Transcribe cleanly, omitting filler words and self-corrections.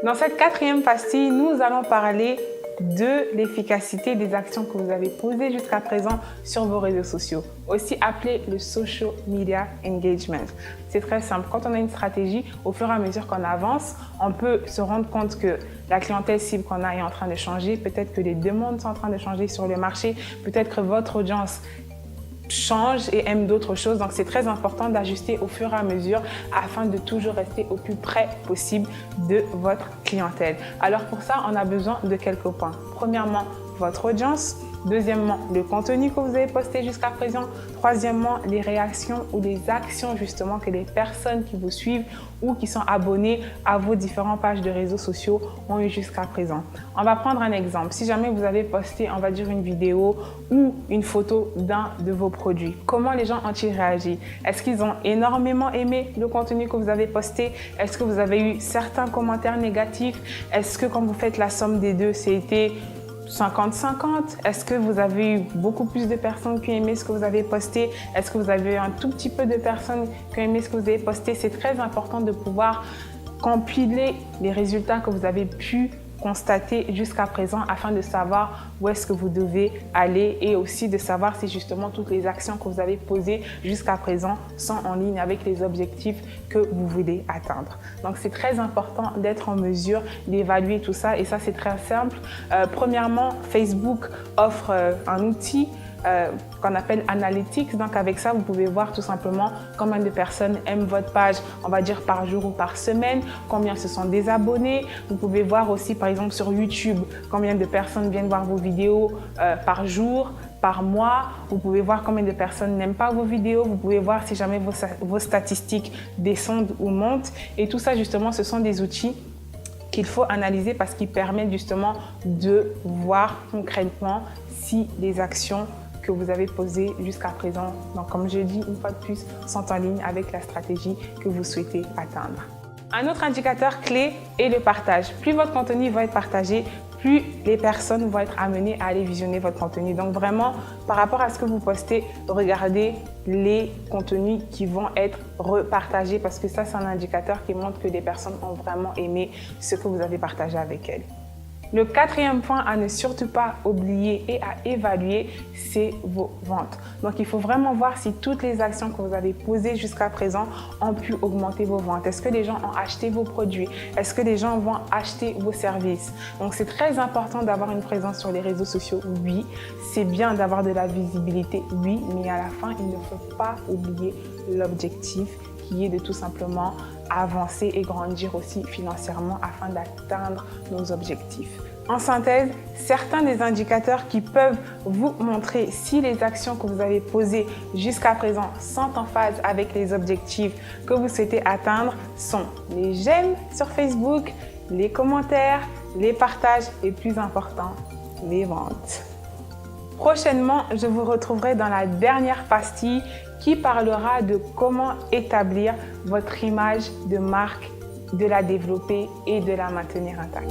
Dans cette quatrième pastille, nous allons parler de l'efficacité des actions que vous avez posées jusqu'à présent sur vos réseaux sociaux, aussi appelé le social media engagement. C'est très simple. Quand on a une stratégie, au fur et à mesure qu'on avance, on peut se rendre compte que la clientèle cible qu'on a est en train de changer, peut-être que les demandes sont en train de changer sur le marché, peut-être que votre audience change et aime d'autres choses. Donc, c'est très important d'ajuster au fur et à mesure afin de toujours rester au plus près possible de votre clientèle. Alors, pour ça, on a besoin de quelques points. Premièrement, votre audience. Deuxièmement, le contenu que vous avez posté jusqu'à présent. Troisièmement, les réactions ou les actions justement que les personnes qui vous suivent ou qui sont abonnées à vos différentes pages de réseaux sociaux ont eu jusqu'à présent. On va prendre un exemple. Si jamais vous avez posté, on va dire une vidéo ou une photo d'un de vos produits, comment les gens ont-ils réagi? Est-ce qu'ils ont énormément aimé le contenu que vous avez posté? Est-ce que vous avez eu certains commentaires négatifs? Est-ce que quand vous faites la somme des deux, c'était 50-50? Est-ce que vous avez eu beaucoup plus de personnes qui ont aimé ce que vous avez posté? Est-ce que vous avez eu un tout petit peu de personnes qui ont aimé ce que vous avez posté? C'est très important de pouvoir compiler les résultats que vous avez pu constater jusqu'à présent afin de savoir où est-ce que vous devez aller et aussi de savoir si justement toutes les actions que vous avez posées jusqu'à présent sont en ligne avec les objectifs que vous voulez atteindre. Donc, c'est très important d'être en mesure d'évaluer tout ça et ça, c'est très simple. Premièrement, Facebook offre un outil qu'on appelle Analytics. Donc, avec ça, vous pouvez voir tout simplement combien de personnes aiment votre page, on va dire par jour ou par semaine, combien se sont désabonnés. Vous pouvez voir aussi, par exemple, sur YouTube, combien de personnes viennent voir vos vidéos par jour, par mois. Vous pouvez voir combien de personnes n'aiment pas vos vidéos. Vous pouvez voir si jamais vos statistiques descendent ou montent. Et tout ça, justement, ce sont des outils qu'il faut analyser parce qu'ils permettent justement de voir concrètement si les actions que vous avez posées jusqu'à présent, donc comme je dis une fois de plus, sont en ligne avec la stratégie que vous souhaitez atteindre. Un autre indicateur clé est le partage. Plus votre contenu va être partagé, plus les personnes vont être amenées à aller visionner votre contenu. Donc vraiment, par rapport à ce que vous postez, regardez les contenus qui vont être repartagés parce que ça, c'est un indicateur qui montre que les personnes ont vraiment aimé ce que vous avez partagé avec elles. Le quatrième point à ne surtout pas oublier et à évaluer, c'est vos ventes. Donc, il faut vraiment voir si toutes les actions que vous avez posées jusqu'à présent ont pu augmenter vos ventes. Est-ce que les gens ont acheté vos produits? Est-ce que les gens vont acheter vos services? Donc, c'est très important d'avoir une présence sur les réseaux sociaux, oui. C'est bien d'avoir de la visibilité, oui. Mais à la fin, il ne faut pas oublier l'objectif qui est de tout simplement avancer et grandir aussi financièrement afin d'atteindre nos objectifs. En synthèse, certains des indicateurs qui peuvent vous montrer si les actions que vous avez posées jusqu'à présent sont en phase avec les objectifs que vous souhaitez atteindre sont les j'aime sur Facebook, les commentaires, les partages et plus important, les ventes. Prochainement, je vous retrouverai dans la dernière pastille qui parlera de comment établir votre image de marque, de la développer et de la maintenir intacte.